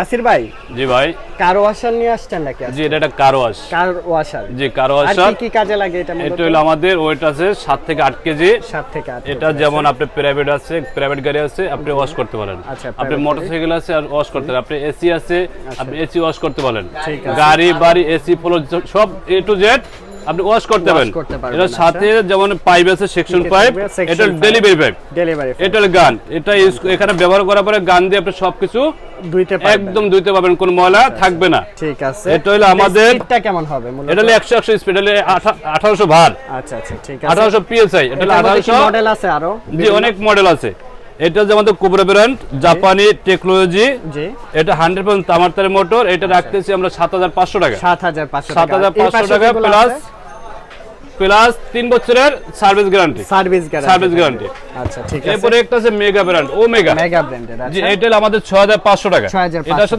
আসির ভাই, জি ভাই, কার ওয়াশার নিয়ে আসছেন নাকি? জি এটা একটা কার ওয়াশ। কার ওয়াশার, জি কার আর ওয়াশার। কি কাজে লাগে এটা? এটা হলো আমাদের ওয়েট আছে 7 থেকে 8 কেজি। 7 থেকে 8। এটা যেমন আপনি প্রাইভেট আছে, প্রাইভেট গাড়ি আছে, আপনি ওয়াশ করতে পারেন। আচ্ছা, আপনি মোটরসাইকেল আছে আর ওয়াশ করতে পারেন। আপনি এসি আছে, আপনি এসি ওয়াশ করতে পারেন। ঠিক আছে। গাড়ি বাড়ি এসি ফ্লো সব এ টু জেড আপনি ওয়াশ করতে পারেন। এর সাথে যেমন পাইপ আছে, সেকশন পাইপ, এটা ডেলিভারি পাইপ, ডেলিভারি এটা গান, এটা এখানে ব্যবহার করার পরে গান দিয়ে আপনি সবকিছু ধুইতে পারবেন, একদম ধুইতে পারবেন, কোনো ময়লা থাকবে না। ঠিক আছে। এটা হলো আমাদের, স্পিডটা কেমন হবে মূলত? এটা হলো 100 স্পিড, এটা 1800 ভার। আচ্ছা আচ্ছা, ঠিক আছে। 1800 পিএসআই, এটা হলো 1800 মডেল আছে আরো? জি অনেক মডেল আছে। এটা যে আমাদের কোবরা ব্র্যান্ড, জাপানি টেকনোলজি। জি, এটা 100% তামার তারের মোটর। এটা রাখতেছি আমরা 7500 টাকা। 7500 টাকা। 7500 টাকা প্লাস 3 বছরের সার্ভিস গ্যারান্টি। Service guarantee. আচ্ছা, ঠিক আছে। এরপরে একটা আছে মেগা ব্র্যান্ড, ওমেগা। মেগা ব্র্যান্ডের। জি এটা হলো আমাদের 6500 টাকা। 6500 এটার